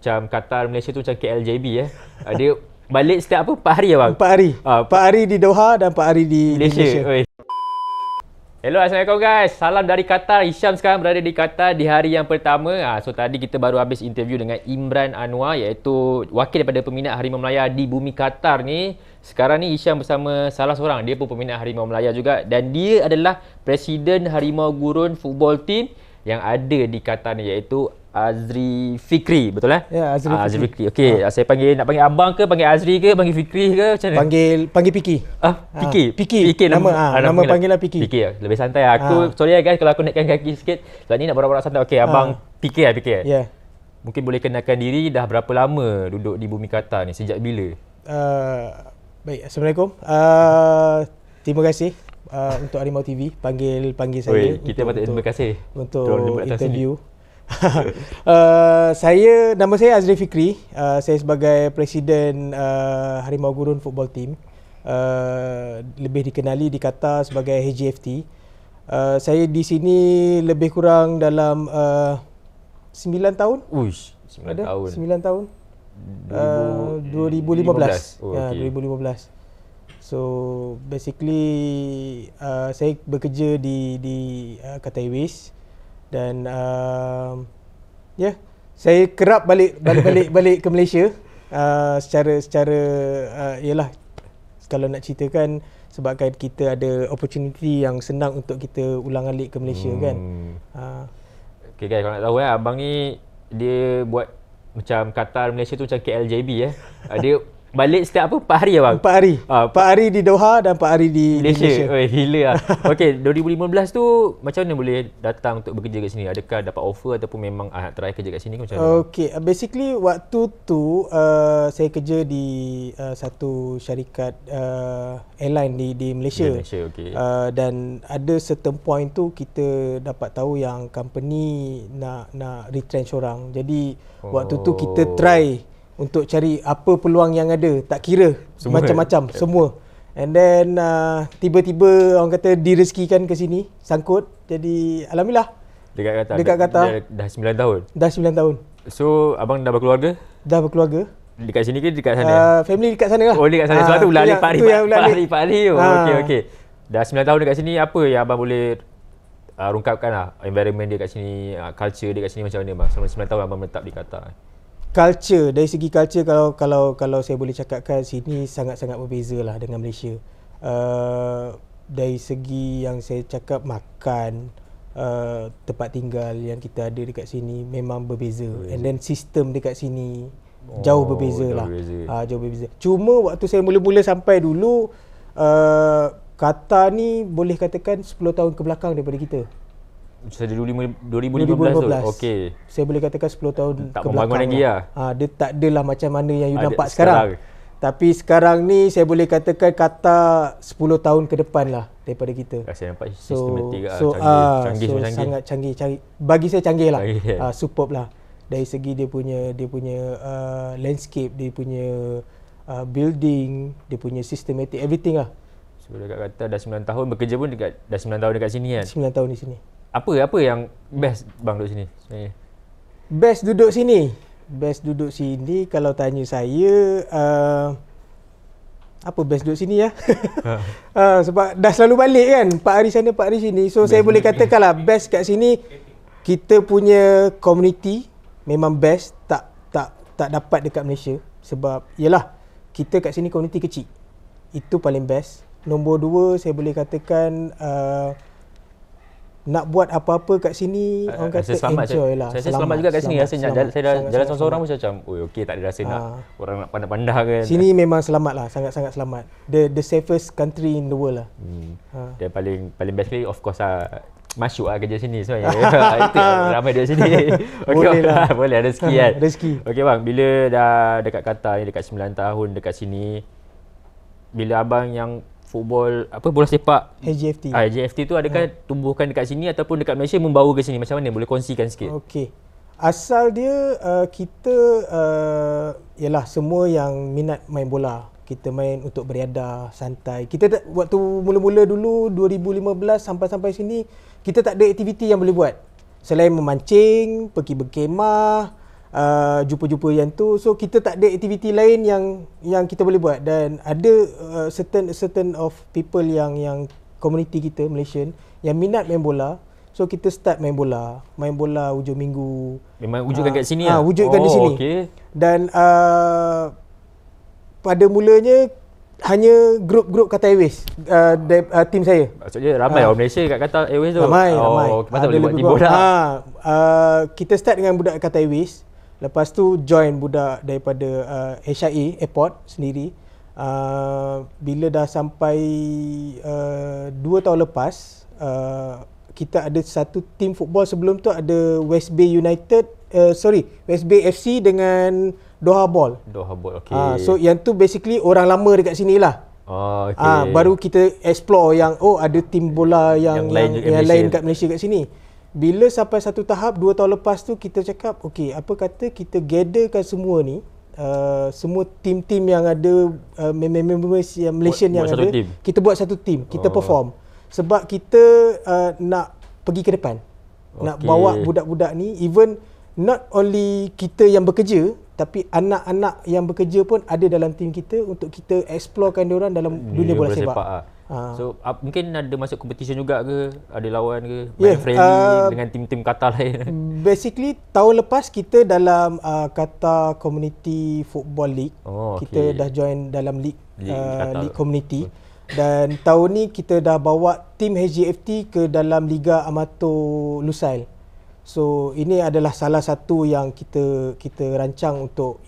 macam Qatar, Malaysia tu macam KLJB Dia balik setiap 4 hari bang? 4 hari. 4 hari di Doha dan 4 hari di Malaysia. Hello, Assalamualaikum guys. Salam dari Qatar. Hisham sekarang berada di Qatar di hari yang pertama. So tadi kita baru habis interview dengan Imran Anwar, iaitu wakil daripada peminat Harimau Melaya di bumi Qatar ni. Sekarang ni Hisham bersama salah seorang, dia pun peminat Harimau Melaya juga, dan dia adalah Presiden Harimau Gurun Football Team yang ada di Qatar ni, iaitu Azri Fikri, betul lah? Ya, Azri Fikri. Okey, saya nak panggil abang ke, panggil Azri ke, panggil Fikri ke, macam mana? Panggil Piki. Piki nama panggilan Piki. Piki lebih santai. Aku sorry guys kalau aku naikkan kaki sikit. Sebab ni nak borak-borak santai. Okey, abang Piki Piki. Ya. Mungkin boleh kenalkan diri, dah berapa lama duduk di bumi Qatar ni, sejak bila? Baik, Assalamualaikum. Terima kasih untuk Harimau TV panggil saya. Kita patut terima kasih untuk interview. Nama saya Azri Fikri. Saya sebagai Presiden Harimau Gurun Football Team, lebih dikenali di Qatar sebagai HGFT. Saya di sini lebih kurang dalam 9 tahun. 9 tahun. 9 tahun. 2015. Okay. 2015. So basically saya bekerja di Qatar Airways. Dan saya kerap balik ke Malaysia secara yalah, kalau nak ceritakan, sebabkan kita ada opportunity yang senang untuk kita ulang alik ke Malaysia kan. Okay guys, kalau nak tahu abang ni dia buat macam Qatar, Malaysia tu macam KLJB Dia balik setiap 4 hari bang? 4 hari. 4 hari di Doha dan 4 hari di Malaysia. Gila lah. Okey, 2015 tu macam mana boleh datang untuk bekerja kat sini? Adakah dapat offer ataupun memang nak try kerja kat sini ke macam mana? Okey, basically waktu tu saya kerja di satu syarikat airline di Malaysia. Okay. Dan ada certain point tu kita dapat tahu yang company nak retrench orang. Jadi waktu tu kita try untuk cari apa peluang yang ada, tak kira semua, macam-macam semua. And then tiba-tiba orang kata direzekikan ke sini, sangkut. Jadi alhamdulillah dekat Qatar. Dah 9 tahun. Dah 9 tahun. So abang dah berkeluarga? Dah berkeluarga. Dekat sini ke dekat sana? Family dekat sana lah. Dekat sana. Sebab tu ulang 4 hari. Okey. Dah 9 tahun dekat sini, apa yang abang boleh rungkapkan lah environment dia kat sini, culture dia kat sini macam mana bang? Selama 9 tahun abang menetap di Qatar. Culture, dari segi culture, kalau saya boleh cakapkan, sini sangat-sangat berbeza lah dengan Malaysia. Dari segi yang saya cakap, makan, tempat tinggal yang kita ada dekat sini memang berbeza. And then sistem dekat sini jauh berbeza lah. Jauh berbeza. Cuma waktu saya mula-mula sampai dulu, Qatar ni boleh katakan 10 tahun ke belakang daripada kita. Sejak 2015 tu. Okey. Saya boleh katakan 10 tahun tak ke belakang lagi lah. Dia tak adalah macam mana yang you nampak sekarang. Tapi sekarang ni saya boleh katakan Qatar 10 tahun ke depan lah daripada kita. Saya nampak sistematik canggih. Sangat canggih. Bagi saya canggih lah. Superb lah. Dari segi dia punya landscape, dia punya building, dia punya systematic, everything lah. So dekat Qatar dah 9 tahun, bekerja pun dah 9 tahun dekat sini kan? 9 tahun di sini. Apa yang best bang duduk sini sebenarnya? Best duduk sini kalau tanya saya, apa best duduk sini ya? Sebab dah selalu balik kan, 4 hari sana 4 hari sini. So best saya boleh katakan lah, best kat sini kita punya community memang best, tak dapat dekat Malaysia. Sebab yalah, kita kat sini community kecil. Itu paling best. Nombor 2 saya boleh katakan, nak buat apa-apa kat sini, orang kata enjoy lah. Saya selamat juga kat sini. Saya jalan seorang-seorang pun macam okey, tak ada rasa nak orang nak pandang-pandang kan. Sini memang selamat lah, sangat-sangat selamat. The safest country in the world lah. Dan paling best kali of course lah, masuk lah kerja sini sebenarnya. Itu ramai dekat sini. Boleh lah. Boleh, rezeki kan. Rezeki. Okey bang, bila dah dekat Qatar ni, dekat 9 tahun dekat sini, bila abang yang football, bola sepak HGFT tu adakah tumbuhkan dekat sini ataupun dekat Malaysia membawa ke sini? Macam mana? Boleh kongsikan sikit. Okey. Asal dia kita ialah semua yang minat main bola. Kita main untuk beriadah, santai. Kita waktu mula-mula dulu 2015 sampai sini, kita tak ada aktiviti yang boleh buat. Selain memancing, pergi berkemah, jumpa-jumpa yang tu. So kita tak ada aktiviti lain yang kita boleh buat, dan ada certain of people yang community kita Malaysian yang minat main bola. So kita start main bola hujung minggu. Memang wujudkan kat sini lah? Wujudkan di sini. Okay. Dan pada mulanya hanya grup-grup Qatar Airways, tim saya. Maksudnya ramai orang Malaysia kat Qatar Airways tu? Ramai. Pasal boleh buat tim bola. Kita start dengan budak Qatar Airways. Lepas tu join budak daripada HIA Airport sendiri. Bila dah sampai 2 tahun lepas, kita ada satu tim football. Sebelum tu ada West Bay FC dengan Doha Ball. Okay. So yang tu basically orang lama dekat sini lah. Okay. Baru kita explore yang ada tim bola yang lain kat Malaysia kat sini. Bila sampai satu tahap 2 tahun lepas tu, kita cakap okay, apa kata kita gatherkan semua ni, semua tim-tim yang ada, members yang Malaysian yang ada, kita buat satu tim, kita perform. Sebab kita nak pergi ke depan, nak bawa budak-budak ni, even not only kita yang bekerja, tapi anak-anak yang bekerja pun ada dalam tim kita untuk kita explorekan diorang dalam dunia bola sepak. So mungkin ada masuk competition juga ke? Ada lawan ke? Main friendly dengan tim-tim Qatar lain? Basically tahun lepas kita dalam Qatar Community Football League. Kita dah join dalam league community. Dan tahun ni kita dah bawa tim HJFT ke dalam Liga Amatur Lusail. So ini adalah salah satu yang kita rancang untuk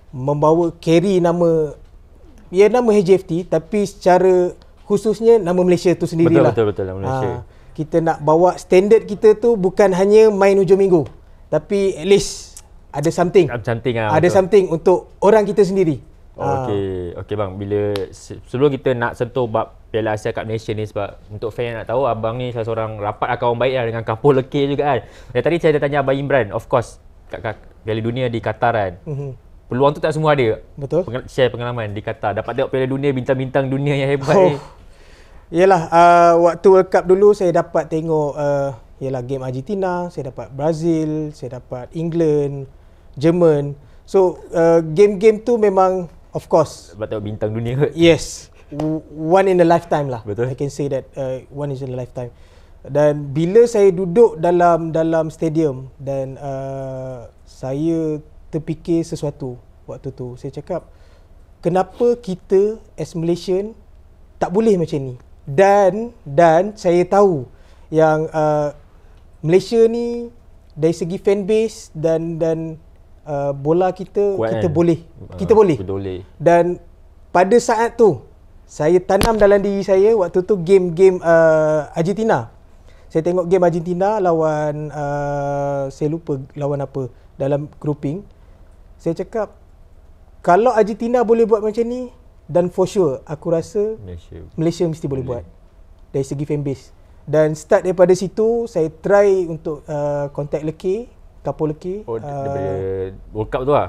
membawa carry nama HJFT, tapi secara khususnya nama Malaysia tu sendirilah. Betul nama Malaysia. Kita nak bawa standard kita tu bukan hanya main hujung minggu, tapi at least ada something. Ada something untuk orang kita sendiri. Okey bang, bila sebelum kita nak sentuh bab Piala Asia Cup Malaysia ni, sebab untuk fan yang nak tahu, abang ni salah seorang rapat kawan baik lah dengan Kapul Lekir juga kan. Dan tadi saya ada tanya Abang Imran, of course kat Piala Dunia di Qatar kan. Peluang tu tak semua ada. Betul. Share pengalaman di Qatar, dapat tengok Piala Dunia, bintang-bintang dunia yang hebat ni. Yalah, waktu World Cup dulu saya dapat tengok game Argentina, saya dapat Brazil, saya dapat England, Jerman. So game-game tu memang of course dapat tengok bintang dunia. Yes, one in a lifetime lah. Betul. I can say that one is in a lifetime. Dan bila saya duduk dalam stadium dan saya terfikir sesuatu waktu tu. Saya cakap, kenapa kita as Malaysian tak boleh macam ni? Dan saya tahu yang Malaysia ni dari segi fanbase dan bola kita kuat, kita boleh. Dan pada saat tu saya tanam dalam diri saya, waktu tu game Argentina. Saya tengok game Argentina lawan saya lupa lawan apa dalam grouping. Saya cakap, kalau Argentina boleh buat macam ni, dan for sure aku rasa Malaysia mesti boleh buat dari segi fanbase. Dan start daripada situ saya try untuk contact Lekir, Kapul Lekir. Daripada World Cup tu lah?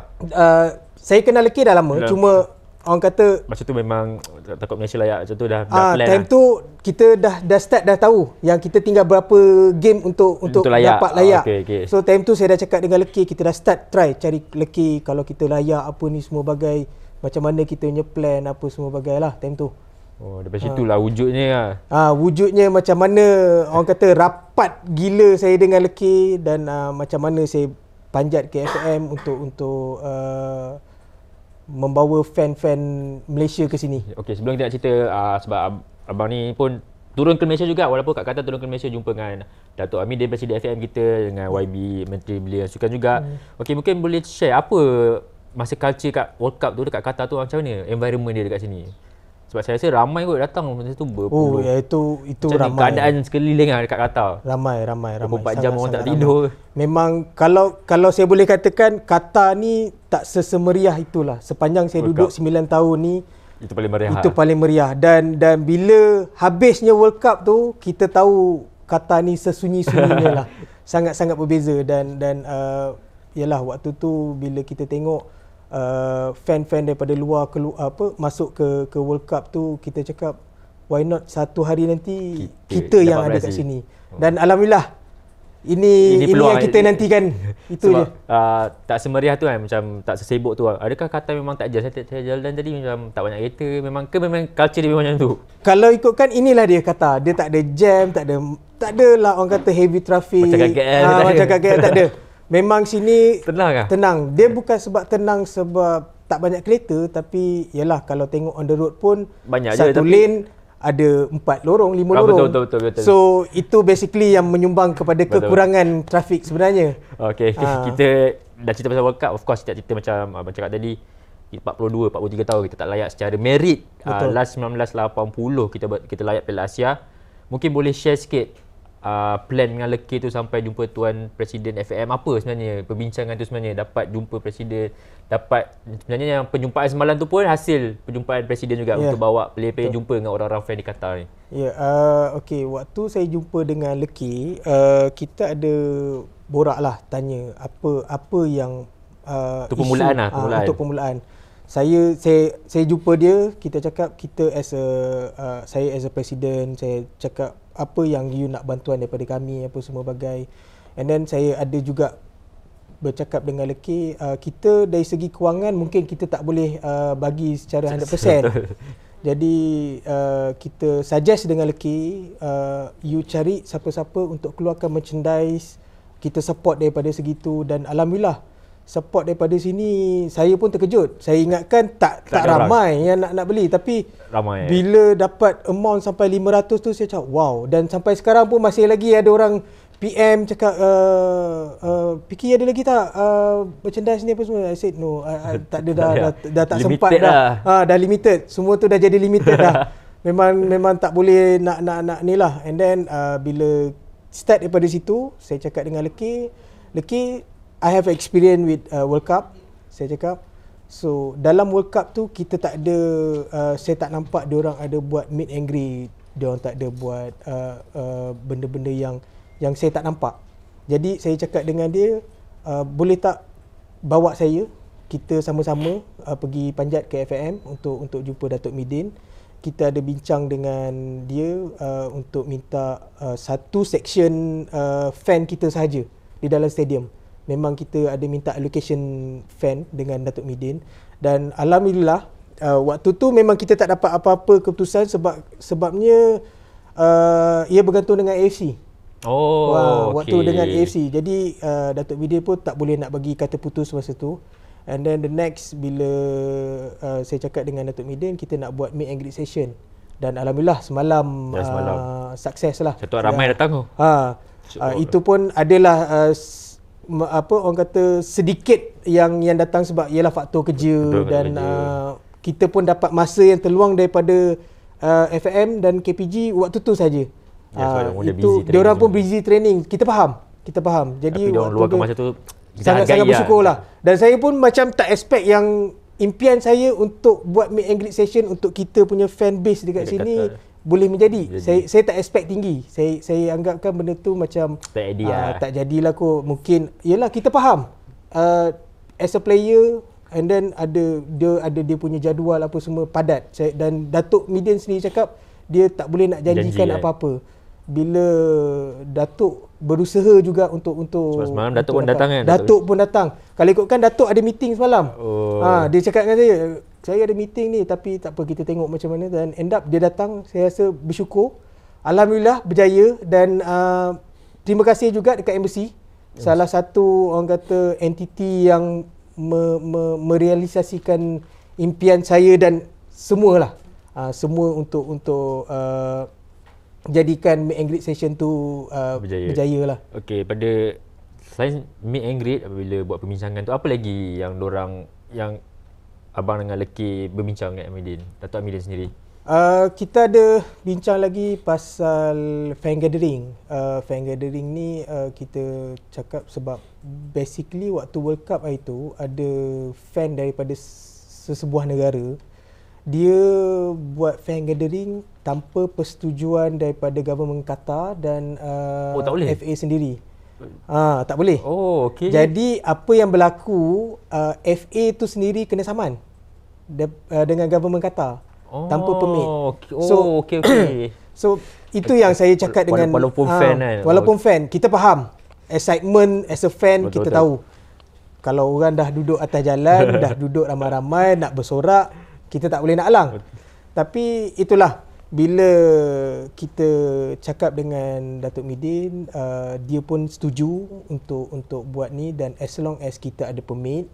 Saya kenal Lekir dah lama, cuma orang kata macam tu memang takut Malaysia layak. Macam tu dah plan time lah. tu kita dah start dah tahu yang kita tinggal berapa game untuk dapat layak. Okay. So time tu saya dah cakap dengan Lekir, kita dah start try cari Lekir, kalau kita layak apa ni semua bagai, macam mana kita punya plan apa semua bagai lah time tu. Daripada situ lah wujudnya lah. Wujudnya macam mana, orang kata rapat gila saya dengan Lekir, dan macam mana saya panjat ke FM untuk membawa fan-fan Malaysia ke sini. Okey, sebelum kita nak cerita sebab abang ni pun turun ke Malaysia juga, walaupun kat Qatar turun ke Malaysia jumpa dengan Datuk Amin, dia Presiden FM kita, dengan YB Menteri Belia Sukan juga. Okey, mungkin boleh share apa masa culture kat World Cup tu dekat Qatar tu, macam mana environment dia dekat sini? Sebab saya rasa ramai kot datang masa tu berpuluh. Itu ramai. Keadaan sekeliling lah dekat Qatar. Ramai. 24 jam orang tak tidur. Memang kalau saya boleh katakan, Qatar ni tak sesemeriah itulah. Sepanjang saya duduk 9 tahun ni, itu paling meriah. Itu paling meriah. Dan bila habisnya World Cup tu, kita tahu Qatar ni sesunyi-sunyinya lah. Sangat-sangat berbeza. Dan yalah, waktu tu bila kita tengok fan-fan daripada luar masuk ke World Cup tu, kita cakap, why not satu hari nanti kita yang ada kat sini. Dan alhamdulillah ini yang kita nantikan. Itu sebab, je. tak semeriah tu kan, macam tak sesibuk tu. Adakah Qatar memang tak jam? Saya jalan tadi macam tak banyak kereta. Memang culture dia memang macam tu? Kalau ikutkan inilah dia Qatar. Dia tak ada jam, tak ada lah orang kata heavy traffic. Macam kat KL macam kat KL tak ada. Memang sini tenang kah? Tenang. Dia bukan sebab tenang sebab tak banyak kereta, tapi yalah kalau tengok on the road pun banyak satu je, lane ada 4 lorong, 5 lorong. Betul. So itu basically yang menyumbang kepada kekurangan trafik sebenarnya. Okay, kita dah cerita pasal World Cup. Of course, kita macam abang cakap tadi, 42, 43 tahun kita tak layak secara merit. Last 1980 kita layak Piala Asia. Mungkin boleh share sikit plan dengan Lekir tu sampai jumpa Tuan Presiden FAM. Apa sebenarnya perbincangan tu sebenarnya? Dapat jumpa Presiden, sebenarnya yang penjumpaan semalam tu pun hasil penjumpaan Presiden juga untuk bawa player-player jumpa dengan orang-orang fan di Qatar ni. Okay, waktu saya jumpa dengan Lekir, kita ada borak lah, tanya apa yang untuk permulaan isu, untuk permulaan. Saya jumpa dia, kita cakap kita saya as a president, saya cakap apa yang you nak bantuan daripada kami, apa semua bagai. And then saya ada juga bercakap dengan Lekir, kita dari segi kewangan mungkin kita tak boleh bagi secara 100%. Jadi kita suggest dengan Lekir, you cari siapa-siapa untuk keluarkan merchandise, kita support daripada segitu. Dan alhamdulillah support daripada sini, saya pun terkejut. Saya ingatkan tak ramai yang nak beli, tapi ramai. Bila dapat amount sampai 500 tu, saya cakap wow. Dan sampai sekarang pun masih lagi ada orang PM cakap, Piki ada lagi tak merchandise ni apa semua. I said no, tak ada dah tak sempat dah. Dah limited. Semua tu dah jadi limited dah. Memang tak boleh nak ni lah. And then bila start daripada situ, saya cakap dengan Lekir, I have experience with World Cup, saya cakap. So dalam World Cup tu kita tak ada, saya tak nampak diorang ada buat meet and greet, diorang tak ada buat benda-benda yang saya tak nampak. Jadi saya cakap dengan dia, boleh tak bawa saya, kita sama-sama pergi panjat ke FAM untuk jumpa Datuk Midin. Kita ada bincang dengan dia untuk minta satu section fan kita sahaja di dalam stadium. Memang kita ada minta allocation fan dengan Datuk Midin. Dan alhamdulillah waktu tu memang kita tak dapat apa-apa keputusan sebabnya ia bergantung dengan AFC. Waktu dengan AFC. Jadi Datuk Midin pun tak boleh nak bagi kata putus masa tu. And then the next, bila saya cakap dengan Datuk Midin, kita nak buat meet and greet session. Dan alhamdulillah semalam sukses lah. Satu ramai datang tu. Itu pun adalah orang kata sedikit yang datang sebab ialah faktor kerja. Dan kita pun dapat masa yang terluang daripada FAM dan KPG waktu tu saja. Diorang pun busy training. Kita faham. Jadi diorang luangkan masa tu, sangat bersyukur lah. Dan saya pun macam tak expect yang impian saya untuk buat meet and greet session untuk kita punya fan base dekat sini boleh menjadi. Saya tak expect tinggi. Saya anggapkan benda tu macam tak jadilah kot. Mungkin yalah, kita faham as a player, and then dia punya jadual apa semua padat. Dan Datuk Midin sendiri cakap dia tak boleh nak janjikan apa-apa. Bila Datuk berusaha juga untuk semalam Datuk pun datang kan? Datuk pun datang. Kalau ikutkan Datuk ada meeting semalam. Dia cakap dengan saya ada meeting ni, tapi tak apa, kita tengok macam mana. Dan end up dia datang. Saya rasa bersyukur, alhamdulillah berjaya. Dan terima kasih juga dekat embassy, salah satu orang kata entiti yang merealisasikan impian saya dan semualah. Semua untuk jadikan meet and greet session tu berjaya lah. Okey, pada selain meet and greet, apabila buat perbincangan tu, apa lagi yang abang dengan Lekir berbincang dengan Midin, Datuk Midin sendiri? Kita ada bincang lagi pasal fan gathering. Fan gathering ni kita cakap sebab basically waktu World Cup hari tu ada fan daripada sesebuah negara. Dia buat fan gathering tanpa persetujuan daripada government Qatar dan tak boleh? FA sendiri. Tak boleh. Okey. Jadi apa yang berlaku, FA tu sendiri kena saman dengan government Qatar tanpa permit. Okey. So itu yang saya cakap dengan walaupun fan kan. Walaupun fan, kita faham. excitement as a fan, Betul, kita betul. tahu. Kalau orang dah duduk atas jalan, dah duduk ramai-ramai nak bersorak, kita tak boleh nak halang. Tapi itulah, bila kita cakap dengan Datuk Midin, dia pun setuju untuk buat ni, dan as long as kita ada permit,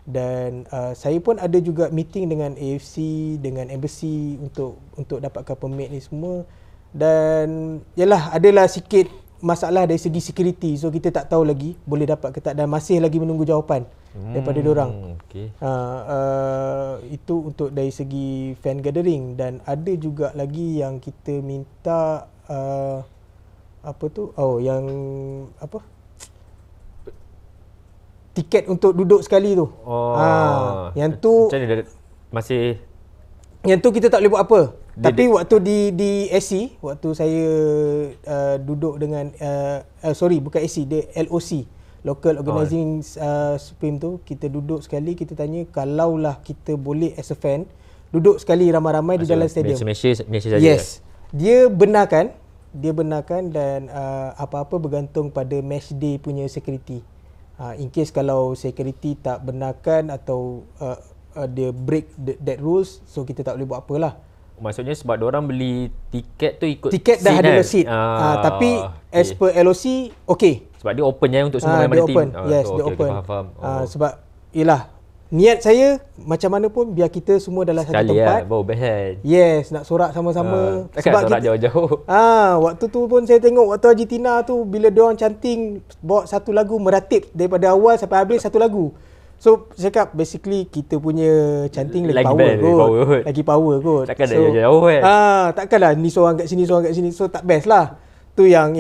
dan saya pun ada juga meeting dengan AFC, dengan embassy untuk dapatkan permit ni semua. Dan yalah, adalah sikit masalah dari segi security, so kita tak tahu lagi boleh dapat ke tak, dan masih lagi menunggu jawapan daripada diorang. Okay. Itu untuk dari segi fan gathering. Dan ada juga lagi yang kita minta yang tiket untuk duduk sekali tu. Yang tu macam mana masih yang tu kita tak boleh buat apa. Tapi waktu di SC, waktu saya duduk dengan bukan SC, dia LOC, Local Organizing Supreme tu, kita duduk sekali, kita tanya kalaulah kita boleh as a fan duduk sekali ramai-ramai di dalam stadium. Malaysia saja. Yes. Dia benarkan dan apa-apa bergantung pada match day punya security. In case kalau security tak benarkan atau dia break that rules, so kita tak boleh buat apalah. Maksudnya sebab diorang beli tiket tu ikut tiket dah ada seat. Tapi as per LOC, okay. Sebab dia open je untuk semua member team. Yes, dia open. Faham. Sebab yelah, niat saya macam mana pun biar kita semua dalam sekali satu tempat. Baru best kan. Yes, nak sorak sama-sama. Takkan sebab sorak jauh-jauh. Waktu tu pun saya tengok waktu Argentina tu, bila diorang chanting bawa satu lagu meratip daripada awal sampai habis satu lagu. So saya cakap basically kita punya chanting lagi power kot. Lagi power kot. Takkan dah jauh kan. Takkanlah ni seorang kat sini, seorang kat sini. So tak best lah. Tu yang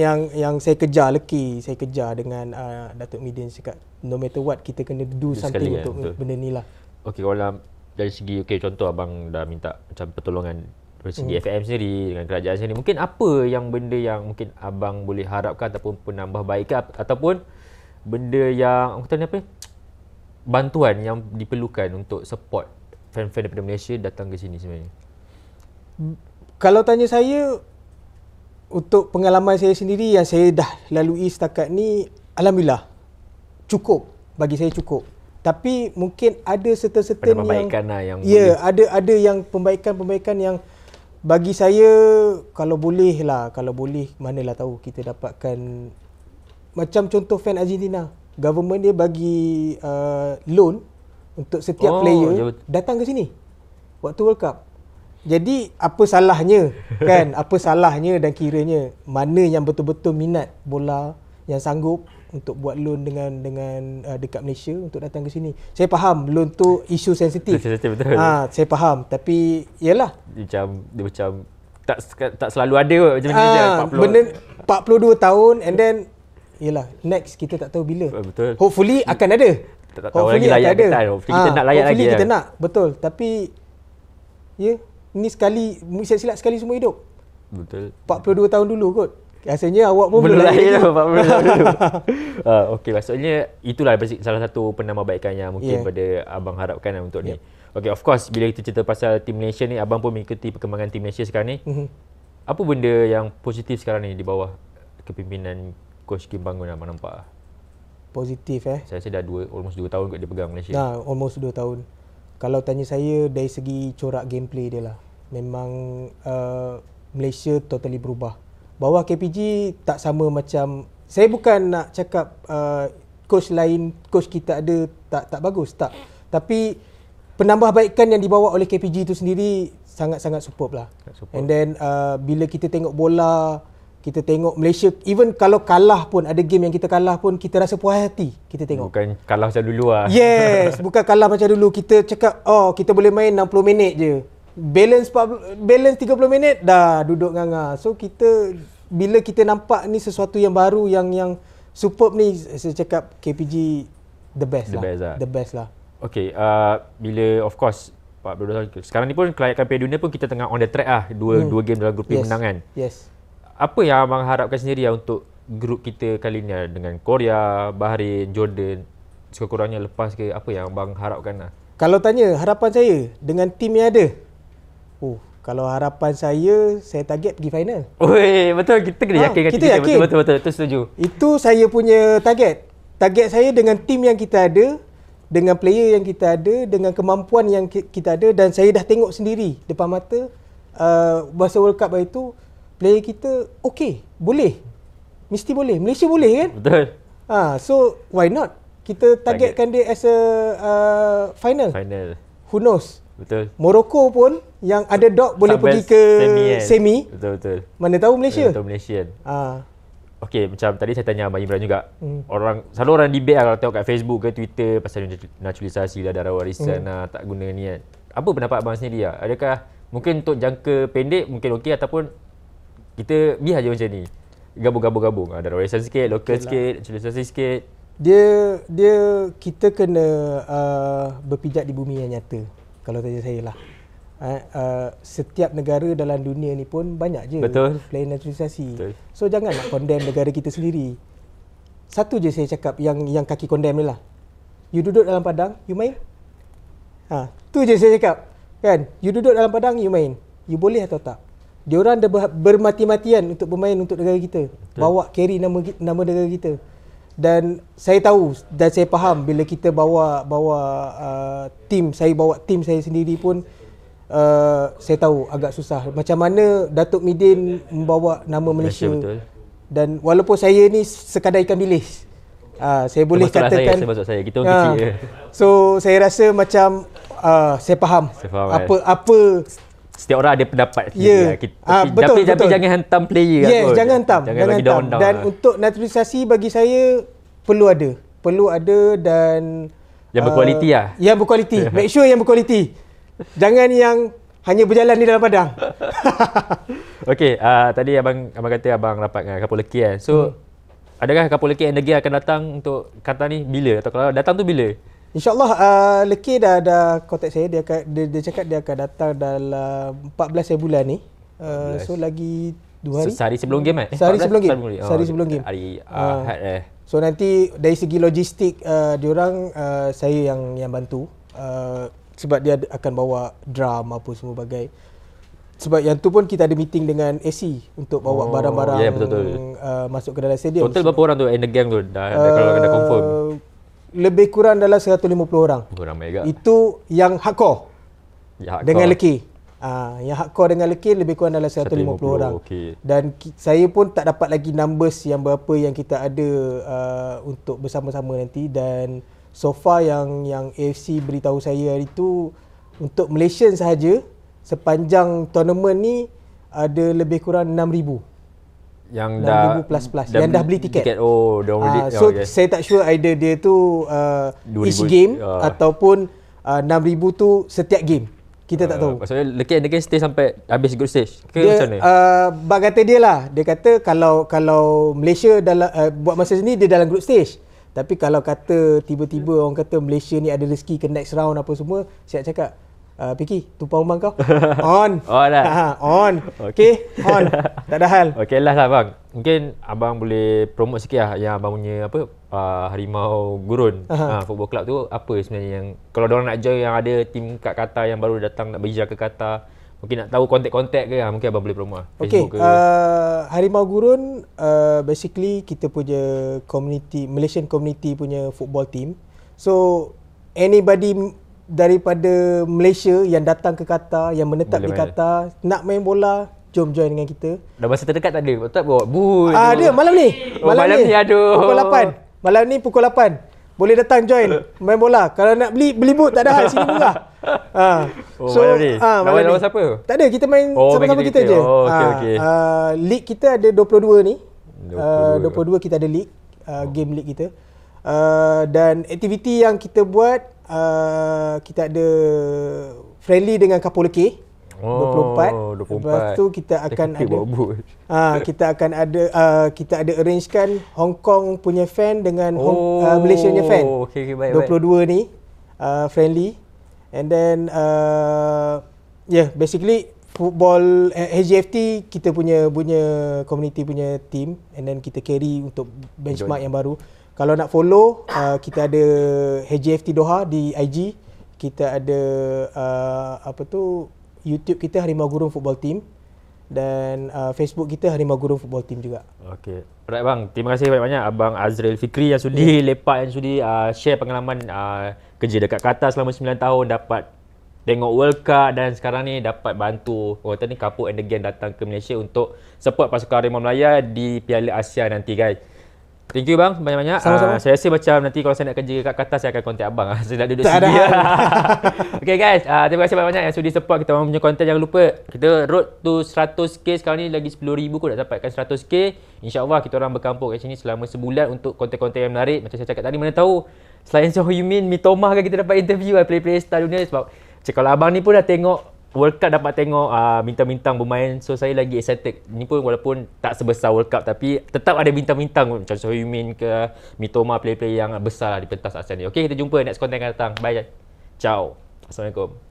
saya kejar dengan Datuk Midin, cakap no matter what kita kena do something untuk benda ni lah. Okey, kalau dari segi contoh abang dah minta macam pertolongan dari segi FM sendiri dengan kerajaan sendiri, mungkin apa yang benda yang mungkin abang boleh harapkan ataupun penambahbaikan ataupun benda yang kata apa, bantuan yang diperlukan untuk support fan-fan daripada Malaysia datang ke sini sebenarnya? Kalau tanya saya, untuk pengalaman saya sendiri yang saya dah lalui setakat ni, alhamdulillah cukup, bagi saya cukup. Tapi mungkin ada certain yang ada yang pembaikan yang bagi saya, kalau boleh manalah tahu kita dapatkan, macam contoh fan Argentina, government dia bagi loan untuk setiap player datang ke sini waktu World Cup. Jadi apa salahnya kan? Apa salahnya, dan kiranya mana yang betul-betul minat bola, yang sanggup untuk buat loan dengan dekat Malaysia untuk datang ke sini. Saya faham loan tu isu sensitif. Betul. Saya faham, tapi yalah, dia macam tak selalu ada macam ni je. Benda 42 tahun and then yalah, next kita tak tahu bila. Betul. Hopefully akan ada. Tak tahu lagi layak ke tak. Hopefully kita nak layak lagi. Hopefully kita nak. Betul. Tapi ni sekali, silap sekali semua hidup. Betul. 42 tahun dulu kot. Rasanya awak pun belum lahir dah 42 tahun dulu. Okey, maksudnya itulah salah satu penambahbaikan yang mungkin pada abang harapkan untuk ni. Okey, of course bila kita cerita pasal tim Malaysia ni, abang pun mengikuti perkembangan tim Malaysia sekarang ni. Apa benda yang positif sekarang ni di bawah kepimpinan Coach Kim Bangun abang nampak? Positif Saya rasa dah almost 2 tahun kot dia pegang Malaysia. Almost 2 tahun. Kalau tanya saya dari segi corak gameplay dia lah, memang Malaysia totally berubah. Bawah KPG tak sama macam, saya bukan nak cakap coach lain, coach kita ada tak bagus, tak. Tapi penambahbaikan yang dibawa oleh KPG itu sendiri sangat-sangat superb lah. And then bila kita tengok bola, kita tengok Malaysia, even kalau kalah pun, ada game yang kita kalah pun, kita rasa puas hati kita tengok. Bukan kalah macam dulu lah. Yes, bukan kalah macam dulu. Kita cakap, kita boleh main 60 minit je. Balance 30 minit, dah duduk nganga. So bila kita nampak ni sesuatu yang baru, yang superb ni, saya cakap KPG the best lah. Okay, bila of course 42 tahun, sekarang ni pun kelayakan Piala Dunia pun kita tengah on the track lah. Dua game dalam grup menang kan. Yes. Apa yang abang harapkan sendiri untuk grup kita kali ni dengan Korea, Bahrain, Jordan, sekurang-kurangnya lepas ke, apa yang abang harapkan lah? Kalau tanya harapan saya dengan tim yang ada, Kalau harapan saya target pergi final. Oi, betul, kita kena yakinkan kita yakin. Betul, itu setuju. Itu saya punya target. Target saya dengan tim yang kita ada, dengan player yang kita ada, dengan kemampuan yang kita ada, dan saya dah tengok sendiri depan mata masa World Cup hari tu player kita okey, boleh. Mesti boleh. Malaysia boleh kan? Betul. So why not? Kita targetkan dia as a final. Who knows? Betul. Morocco pun yang underdog boleh pergi ke semi. Betul. Mana tahu Malaysia. Betul, Malaysian. Okey, macam tadi saya tanya Abang Imran juga. Selalu orang debate kalau tengok kat Facebook ke Twitter pasal naturalisasi dah, darah warisan tak guna ni kan. Apa pendapat abang sendiri lah? Adakah mungkin untuk jangka pendek mungkin okey, ataupun kita biar je macam ni? Gabung-gabung. Darah warisan sikit, lokal sikit, naturalisasi sikit. Dia kita kena berpijak di bumi yang nyata. Kalau tanya saya lah. Setiap negara dalam dunia ni pun banyak je player naturalisasi. Betul. So jangan nak condemn negara kita sendiri. Satu je saya cakap yang kaki condemn ni lah. You duduk dalam padang, you main. Tu je saya cakap. Kan? You duduk dalam padang, you main. You boleh atau tak? Diorang dah bermati-matian untuk bermain untuk negara kita. Betul. Bawa carry nama negara kita. Dan saya tahu dan saya faham bila kita bawa tim, saya bawa tim saya sendiri pun saya tahu agak susah. Macam mana Datuk Midin membawa nama Malaysia. Betul. Dan walaupun saya ni sekadar ikan bilis, saya boleh katakan saya kita orang kecil je. So saya rasa macam saya faham apa setiap orang ada pendapat sendiri. Betul. Tapi jangan hantam player. Yes, jangan hantam. Dan untuk naturalisasi bagi saya perlu ada dan yang berkualiti lah. Yang berkualiti. Make sure yang berkualiti. Jangan yang hanya berjalan di dalam padang. Okey, tadi abang kata abang rapat dengan Kapol Leki kan. So adakah Kapol Leki and Degil akan datang untuk Qatar ni bila? Atau kalau datang tu bila? InsyaAllah Leki dah ada kontak saya. Dia cakap dia akan datang dalam 14 bulan ni. So lagi 2 hari. Sehari sebelum game Sehari sebelum game. Sehari sebelum game. Hari Ahad So nanti dari segi logistik diorang saya yang bantu. Sebab dia akan bawa drum apa semua bagai. Sebab yang tu pun kita ada meeting dengan AC untuk bawa barang-barang masuk ke dalam stadium. Total berapa orang tu in the gang tu? Kalau dah confirm. Lebih kurang dalam 150 orang. Ramai juga. Itu yang hardcore. Dengan Leki. Yang hardcore dengan Leki lebih kurang dalam 150 orang. Okay. Dan saya pun tak dapat lagi numbers yang berapa yang kita ada untuk bersama-sama nanti. Dan so far yang AFC beritahu saya hari tu, untuk Malaysian sahaja sepanjang tournament ni ada lebih kurang 6,000. Yang dah plus yang dah beli tiket. So saya tak sure either dia tu each game ataupun 6,000 tu setiap game. Kita tak tahu. Maksudnya Leki and Degil stay sampai habis group stage ke dia, macam mana? Bak kata dia lah. Dia kata kalau Malaysia dalam buat masa sini dia dalam group stage. Tapi kalau kata tiba-tiba orang kata Malaysia ni ada rezeki ke next round apa semua, saya cakap Piki, tumpang umang kau. On. On. Okay, on. Tak ada hal. Okay, last lah bang. Mungkin abang boleh promote sikit lah yang abang punya Harimau Gurun football club tu. Apa sebenarnya yang kalau diorang nak join, yang ada tim kat Qatar yang baru datang nak berhijrah ke Qatar, mungkin nak tahu kontak-kontak ke, mungkin abang boleh promote Facebook ke. Harimau Gurun basically kita punya community, Malaysian community punya football team. So anybody daripada Malaysia yang datang ke Qatar, yang menetap di Qatar, nak main bola, jom join dengan kita. Dah masa terdekat tak ada? Tak bawa booth? Ada malam ni. Malam ni aduh. Pukul 8. Malam ni pukul 8. Boleh datang join main bola. Kalau nak beli booth tak ada hal, sini murah. Malam ni. Lawan siapa? Tak ada, kita main sama-sama kita je. Okay. League kita ada 22 ni. 22 kita ada league, game league kita. Dan aktiviti yang kita buat, kita ada friendly dengan Kapol Leki 24. Lepas tu kita akan ada arrangekan Hong Kong punya fan dengan Malaysia punya fan. Baik. 22 ni friendly. And then basically football HGFT kita punya community punya team, and then kita carry untuk benchmark yang baru. Kalau nak follow, kita ada HGFT Doha di IG. Kita ada YouTube kita Harimau Gurun Football Team, dan Facebook kita Harimau Gurun Football Team juga. Okey. Alright bang, terima kasih banyak-banyak Abang Azril Fikri yang sudi lepak, yang sudi share pengalaman kerja dekat Qatar selama 9 tahun, dapat tengok World Cup dan sekarang ni dapat bantu orang ni Kapuk and the Gang datang ke Malaysia untuk support pasukan Harimau Melaya di Piala Asia nanti guys. Thank you bang banyak-banyak. Sama-sama. Saya rasa macam nanti kalau saya nak kerja kat Qatar saya akan contact abang. Saya nak duduk Tak sini. ada. Okay guys, terima kasih banyak-banyak yang sudi support kita punya konten. Jangan lupa kita road to 100k sekarang ni, lagi 10,000 kot nak dapatkan 100k. InsyaAllah kita orang berkampung kat sini selama sebulan untuk konten-konten yang menarik. Macam saya cakap tadi, mana tahu selain Son Heung-min, Mitoma kan kita dapat interview player-player star dunia. Sebab kalau abang ni pun dah tengok World Cup, dapat tengok bintang-bintang bermain, so saya lagi excited. Ni pun walaupun tak sebesar World Cup tapi tetap ada bintang-bintang macam Son Heung-min ke Mitoma, player-player yang besar di pentas ASEAN ni. Okey, kita jumpa next content akan datang. Bye. Ciao. Assalamualaikum.